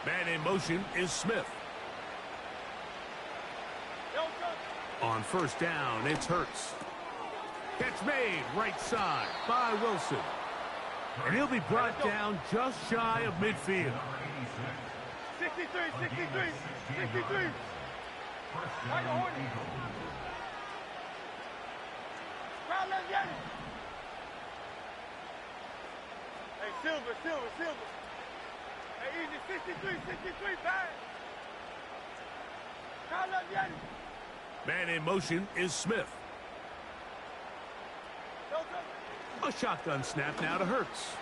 Speaker 1: Man in motion is Smith. On 1st down, it's Hurts. Catch made right side by Wilson. And he'll be brought down just shy of midfield.
Speaker 3: 63. Like a hornet. Crowd, let's get it. Hey, Silver. Hey, easy, 63, bang. Crowd, let's get it.
Speaker 1: Man in motion is Smith. A shotgun snap now to Hurts.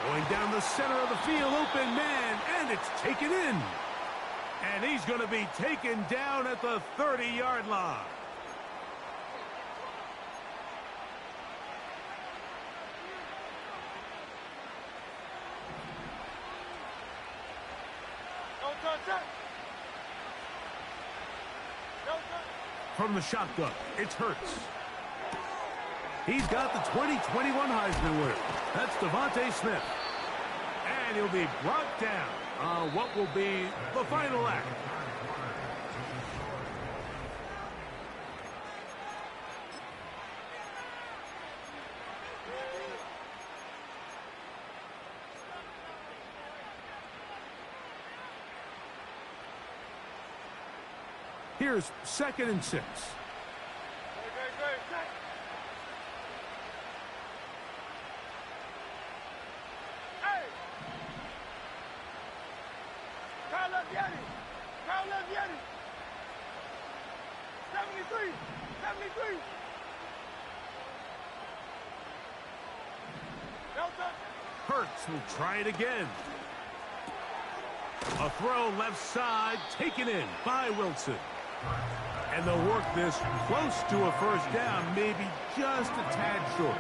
Speaker 1: Going down the center of the field, open man, and it's taken in. And he's going to be taken down at the 30-yard line. From the shotgun, it's Hurts. He's got the 2021 Heisman winner. That's Devontae Smith. And he'll be brought down on what will be the final act. Here's 2nd and 6.
Speaker 3: Kyle Leviani. 73.
Speaker 1: Hurts will try it again. A throw left side, taken in by Wilson. And they'll work this close to a 1st down, maybe just a tad short.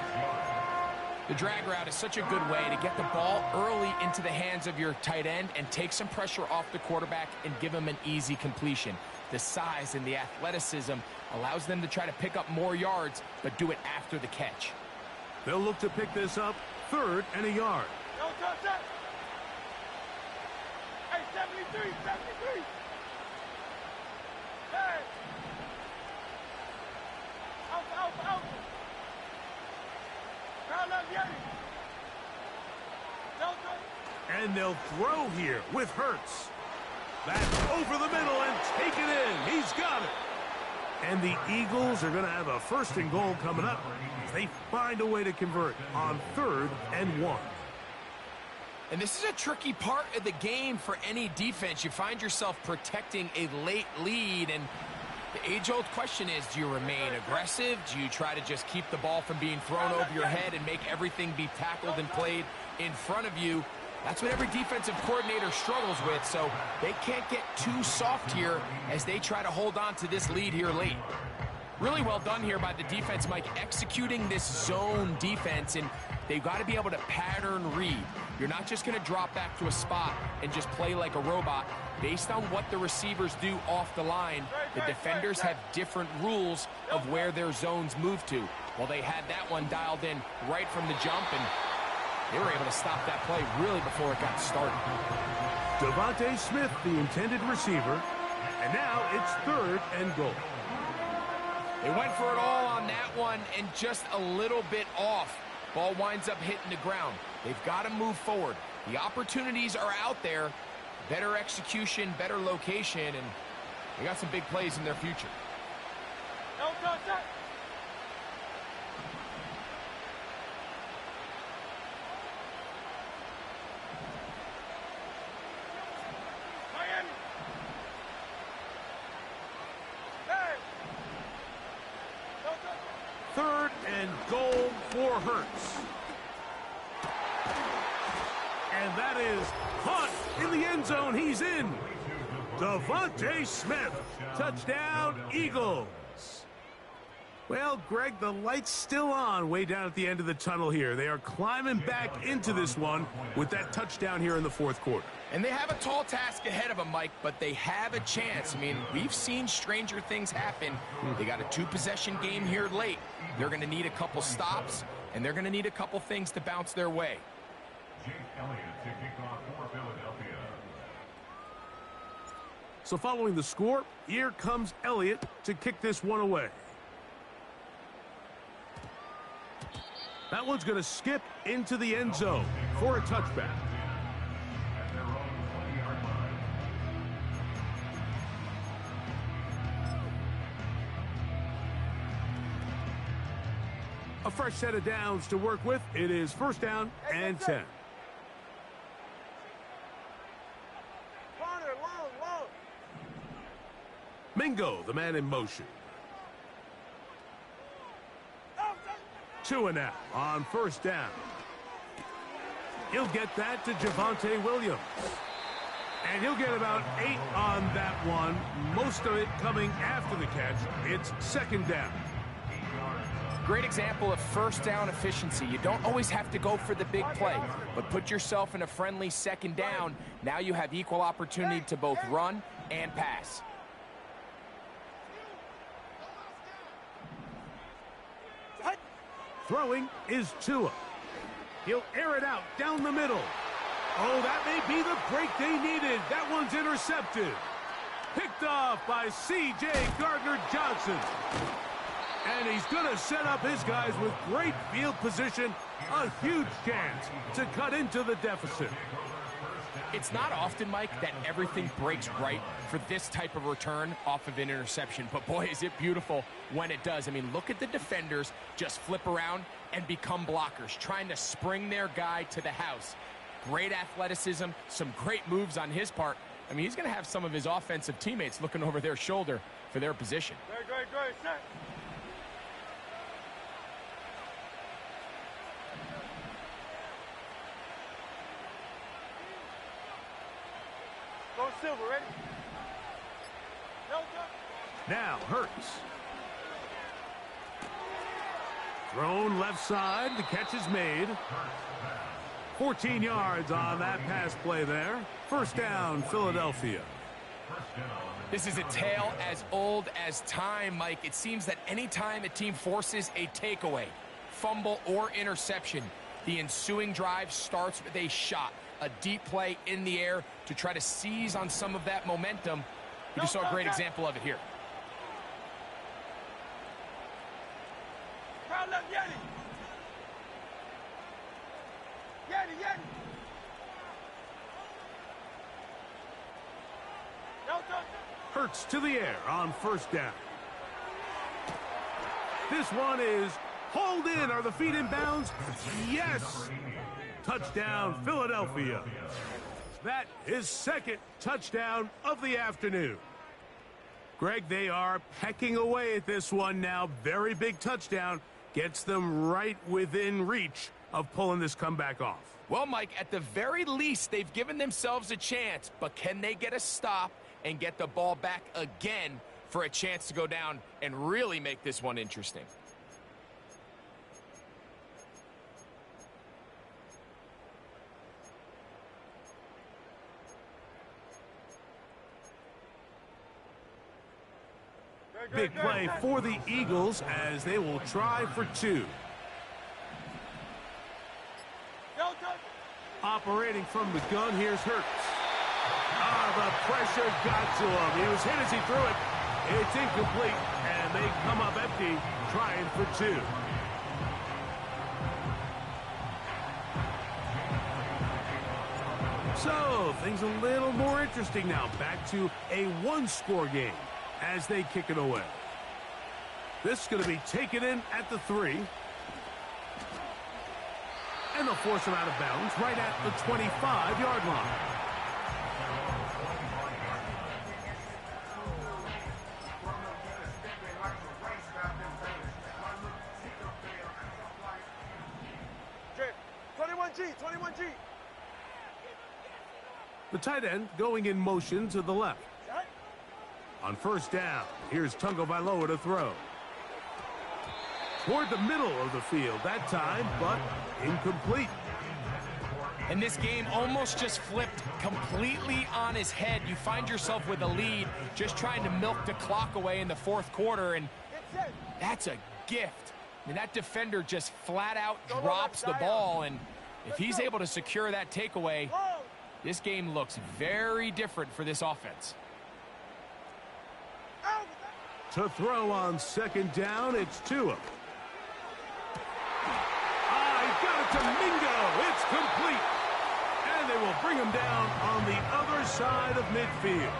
Speaker 2: The drag route is such a good way to get the ball early into the hands of your tight end and take some pressure off the quarterback and give him an easy completion. The size and the athleticism allows them to try to pick up more yards, but do it after the catch.
Speaker 1: They'll look to pick this up 3rd and a yard.
Speaker 3: Don't touch that. 73, 73. Hey. Out. Round up, Yeti.
Speaker 1: And they'll throw here with Hurts. That's over the middle and take it in. He's got it. And the Eagles are going to have a 1st and goal coming up as they find a way to convert on 3rd and 1.
Speaker 2: And this is a tricky part of the game for any defense. You find yourself protecting a late lead, and the age-old question is, do you remain aggressive? Do you try to just keep the ball from being thrown over your head and make everything be tackled and played in front of you? That's what every defensive coordinator struggles with, so they can't get too soft here as they try to hold on to this lead here late. Really well done here by the defense, Mike, executing this zone defense, and they've got to be able to pattern read. You're not just going to drop back to a spot and just play like a robot. Based on what the receivers do off the line, the defenders have different rules of where their zones move to. Well, they had that one dialed in right from the jump, and they were able to stop that play really before it got started.
Speaker 1: Devontae Smith, the intended receiver, and now it's 3rd and goal.
Speaker 2: They went for it all on that one and just a little bit off. Ball winds up hitting the ground. They've got to move forward. The opportunities are out there. Better execution, better location, and they got some big plays in their future.
Speaker 3: No contact. Miami. Hey. No contact.
Speaker 1: 3rd and goal for Hurts. And that is caught in the end zone. He's in. Devontae Smith. Touchdown, Eagles. Well, Greg, the light's still on way down at the end of the tunnel here. They are climbing back into this one with that touchdown here in the 4th quarter.
Speaker 2: And they have a tall task ahead of them, Mike, but they have a chance. I mean, we've seen stranger things happen. They got a 2-possession game here late. They're going to need a couple stops, and they're going to need a couple things to bounce their way.
Speaker 4: Jake Elliott to kick off for Philadelphia.
Speaker 1: So following the score, here comes Elliott to kick this one away. That one's going to skip into the end zone for a touchback.
Speaker 4: At their own 20-yard line.
Speaker 1: A fresh set of downs to work with. It is 1st down and 10.
Speaker 3: Corner, long.
Speaker 1: Mingo, the man in motion. 2 and out on 1st down. He'll get that to Javonte Williams. And he'll get about 8 on that one, most of it coming after the catch. It's 2nd down.
Speaker 2: Great example of 1st down efficiency. You don't always have to go for the big play, but put yourself in a friendly 2nd down. Now you have equal opportunity to both run and pass.
Speaker 1: Throwing is Tua. He'll air it out down the middle. Oh, that may be the break they needed. That one's intercepted. Picked off by C.J. Gardner-Johnson. And he's going to set up his guys with great field position. A huge chance to cut into the deficit.
Speaker 2: It's not often, Mike, that everything breaks right for this type of return off of an interception. But, boy, is it beautiful when it does. I mean, look at the defenders just flip around and become blockers, trying to spring their guy to the house. Great athleticism, some great moves on his part. I mean, he's going to have some of his offensive teammates looking over their shoulder for their position.
Speaker 3: Great, set. Go Silver, ready? No,
Speaker 1: Now Hurts. Thrown left side. The catch is made. 14 yards on that pass play there. 1st down, Philadelphia.
Speaker 2: This is a tale as old as time, Mike. It seems that anytime a team forces a takeaway, fumble, or interception, the ensuing drive starts with a shot. a deep play in the air to try to seize on some of that momentum. We just saw a great example of it here.
Speaker 1: Hurts to the air on first down. This one is hauled in. Are the feet in bounds? Yes! Touchdown, Philadelphia. That is second touchdown of the afternoon. Greg, they are pecking away at this one now. Very big touchdown. Gets them right within reach of pulling this comeback off.
Speaker 2: Well, Mike, at the very least, they've given themselves a chance, but can they get a stop and get the ball back again for a chance to go down and really make this one interesting?
Speaker 1: Big play for the Eagles as they will try for two. Operating from the gun, here's Hurts. The pressure got to him. He was hit as he threw it. It's incomplete, and they come up empty, trying for two. So, things a little more interesting now. Back to a one-score game as they kick it away. This is going to be taken in at the 3. And they'll force him out of bounds right at the 25-yard line. The tight end going in motion to the left. On first down, here's Tagovailoa to throw. Toward the middle of the field that time, but incomplete.
Speaker 2: And this game almost just flipped completely on his head. You find yourself with a lead, just trying to milk the clock away in the fourth quarter, and that's a gift. I mean, that defender just flat out drops the ball, and if he's able to secure that takeaway, this game looks very different for this offense.
Speaker 1: To throw on second down, it's Tua. Got it to Mingo. It's complete. And they will bring him down on the other side of midfield.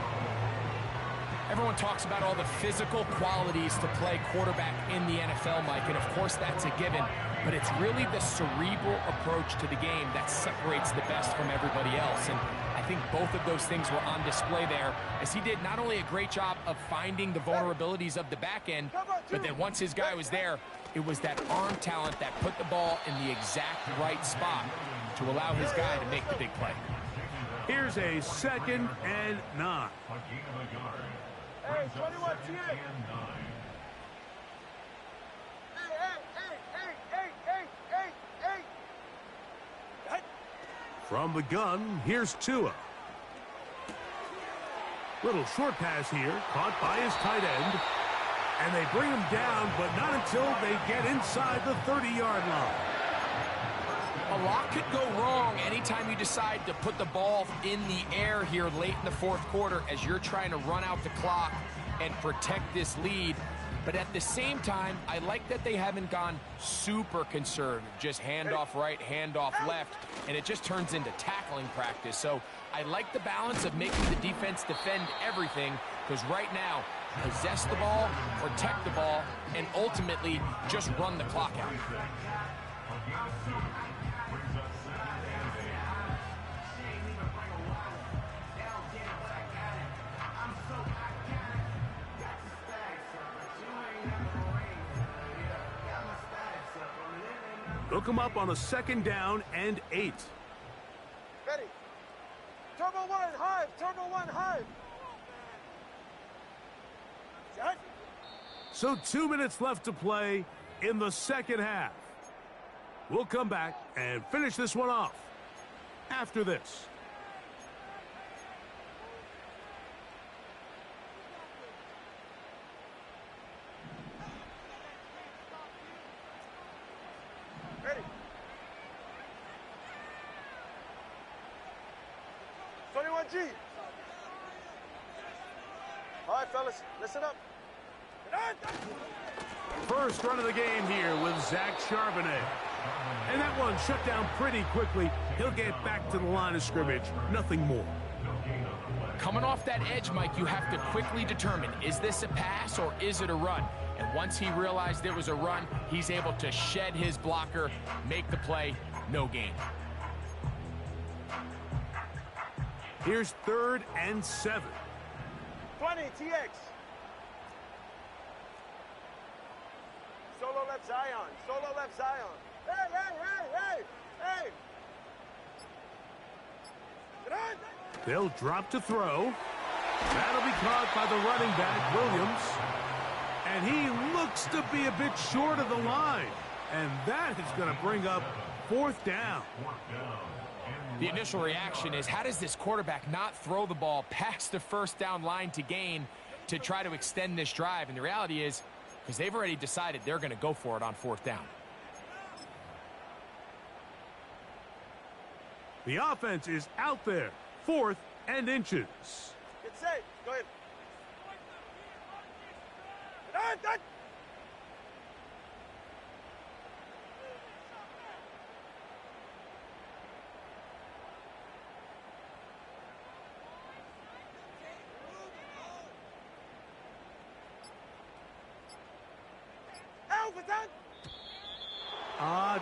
Speaker 2: Everyone talks about all the physical qualities to play quarterback in the NFL, Mike, and of course that's a given, but it's really the cerebral approach to the game that separates the best from everybody else, and I think both of those things were on display there, as he did not only a great job of finding the vulnerabilities of the back end, but then once his guy was there, it was that arm talent that put the ball in the exact right spot to allow his guy to make the big play.
Speaker 1: Here's a 2nd and 9.
Speaker 3: Hey, 21, hey.
Speaker 1: From the gun, here's Tua. Little short pass here, caught by his tight end. And they bring him down, but not until they get inside the 30-yard line.
Speaker 2: A lot could go wrong anytime you decide to put the ball in the air here late in the fourth quarter as you're trying to run out the clock and protect this lead. But at the same time, I like that they haven't gone super conservative, just handoff right, handoff left, and it just turns into tackling practice. So I like the balance of making the defense defend everything, because right now, possess the ball, protect the ball, and ultimately just run the clock out.
Speaker 1: They'll come up on a 2nd down and 8.
Speaker 3: Ready. Turbo 1, Hive. Turbo 1, Hive. Set.
Speaker 1: So 2 minutes left to play in the second half. We'll come back and finish this one off after this.
Speaker 3: Ready. G. All right, fellas, listen up.
Speaker 1: First run of the game here with Zach Charbonnet. And that one shut down pretty quickly. He'll get back to the line of scrimmage. Nothing more.
Speaker 2: Coming off that edge, Mike, you have to quickly determine, is this a pass or is it a run? And once he realized it was a run, he's able to shed his blocker, make the play, no gain.
Speaker 1: Here's 3rd and 7.
Speaker 3: 20, TX. Solo left Zion. Solo left Zion. Hey, hey, hey, hey, hey.
Speaker 1: They'll drop to throw. That'll be caught by the running back, Williams. And he looks to be a bit short of the line. And that is going to bring up 4th down.
Speaker 2: The initial reaction is, how does this quarterback not throw the ball past the 1st down line to gain to try to extend this drive? And the reality is, because they've already decided they're going to go for it on 4th down.
Speaker 1: The offense is out there. 4th and inches.
Speaker 3: Get safe. Go ahead.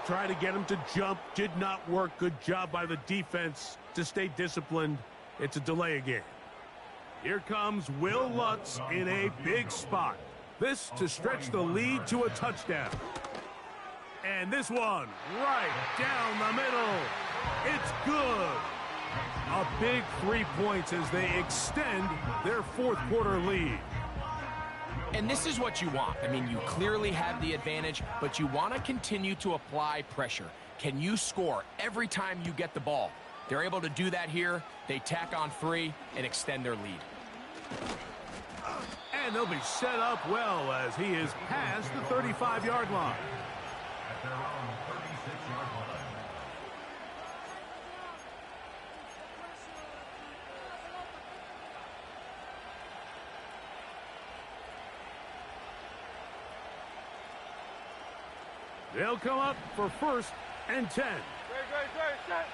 Speaker 1: Try to get him to jump. Did not work. Good job by the defense to stay disciplined. It's a delay again. Here comes Will Lutz in a big spot. This to stretch the lead to a touchdown. And this one right down the middle. It's good. A big 3 points as they extend their 4th quarter lead.
Speaker 2: And this is what you want. I mean, you clearly have the advantage, but you want to continue to apply pressure. Can you score every time you get the ball? They're able to do that here. They tack on 3 and extend their lead.
Speaker 1: And they'll be set up well as he is past the 35-yard line.
Speaker 4: At their own 36-yard line.
Speaker 1: They'll come up for 1st and 10.
Speaker 3: Great, set.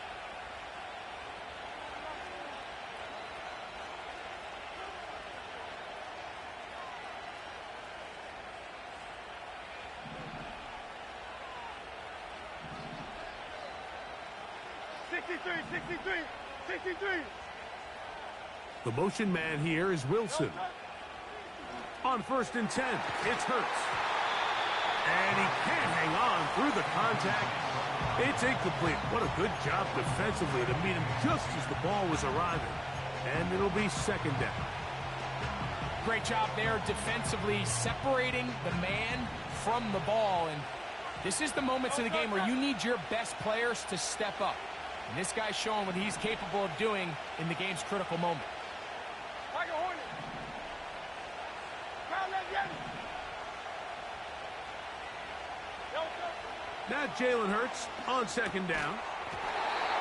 Speaker 1: The motion man here is Wilson. On 1st and 10, it's Hurts. And he can't hang on through the contact. It's incomplete. What a good job defensively to meet him just as the ball was arriving. And it'll be 2nd down.
Speaker 2: Great job there defensively, separating the man from the ball. And this is the moments of the game where you need your best players to step up. And this guy's showing what he's capable of doing in the game's critical moment.
Speaker 1: Now Jalen Hurts on 2nd down.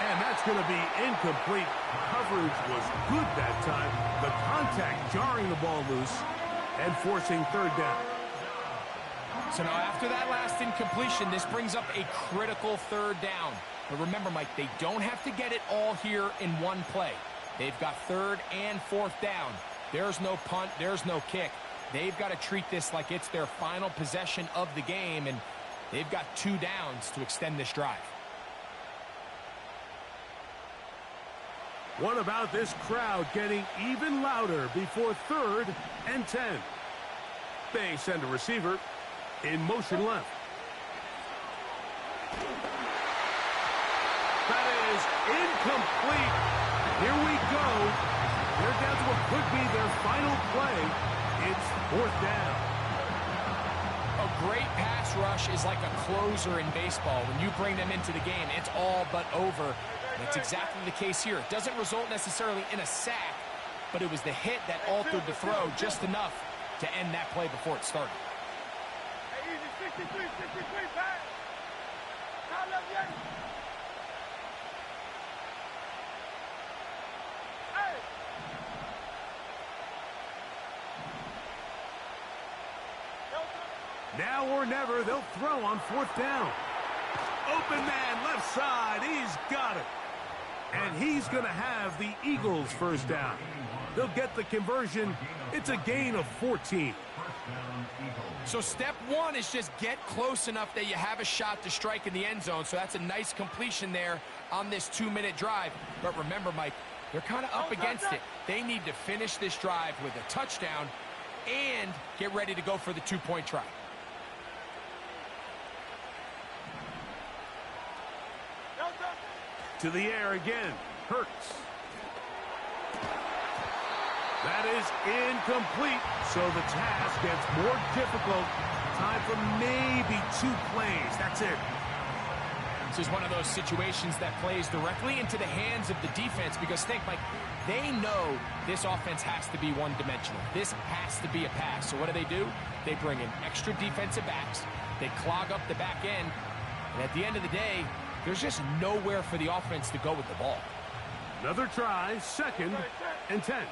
Speaker 1: And that's going to be incomplete. Coverage was good that time. The contact jarring the ball loose and forcing 3rd down.
Speaker 2: So now after that last incompletion, this brings up a critical 3rd down. But remember, Mike, they don't have to get it all here in one play. They've got 3rd and 4th down. There's no punt. There's no kick. They've got to treat this like it's their final possession of the game, and they've got 2 downs to extend this drive.
Speaker 1: What about this crowd getting even louder before 3rd and 10? They send a receiver in motion left. That is incomplete. Here we go. They're down to what could be their final play. It's 4th down.
Speaker 2: A great pass rush is like a closer in baseball. When you bring them into the game, it's all but over. And it's exactly the case here. It doesn't result necessarily in a sack, but it was the hit that altered the throw just enough to end that play before it started.
Speaker 3: Hey, easy, 63, back. Now left, yes. Hey.
Speaker 1: Now or never, they'll throw on 4th down. Open man, left side. He's got it. And he's going to have the Eagles' first down. They'll get the conversion. It's a gain of 14.
Speaker 2: So step one is just get close enough that you have a shot to strike in the end zone. So that's a nice completion there on this 2-minute drive. But remember, Mike, they're kind of up against it. They need to finish this drive with a touchdown and get ready to go for the 2-point try.
Speaker 1: To the air again. Hurts. That is incomplete. So the task gets more difficult. Time for maybe 2 plays. That's it.
Speaker 2: This is one of those situations that plays directly into the hands of the defense because think, Mike, they know this offense has to be one-dimensional. This has to be a pass. So what do? They bring in extra defensive backs. They clog up the back end. And at the end of the day, there's just nowhere for the offense to go with the ball.
Speaker 1: Another try, 2nd and 10.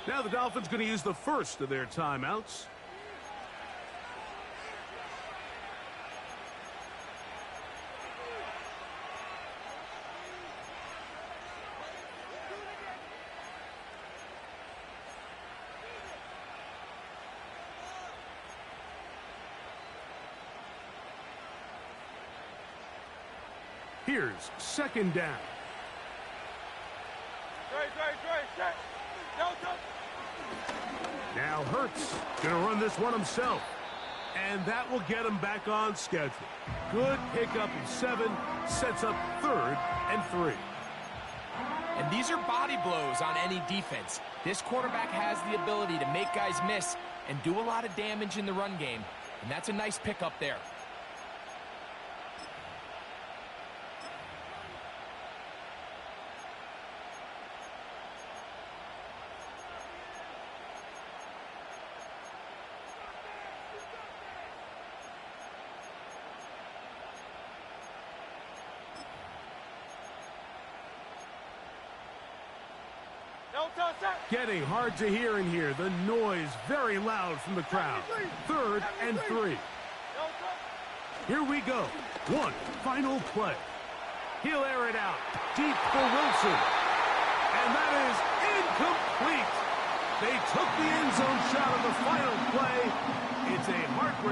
Speaker 1: Now the Dolphins going to use the first of their timeouts. Here's 2nd down. Now Hurts going to run this one himself. And that will get him back on schedule. Good pickup of 7. Sets up 3rd and 3.
Speaker 2: And these are body blows on any defense. This quarterback has the ability to make guys miss and do a lot of damage in the run game. And that's a nice pickup there.
Speaker 1: Getting hard to hear in here. The noise very loud from the crowd. 3rd and 3. Here we go. One final play. He'll air it out. Deep for Wilson. And that is incomplete. They took the end zone shot on the final play. It's a heartbreaking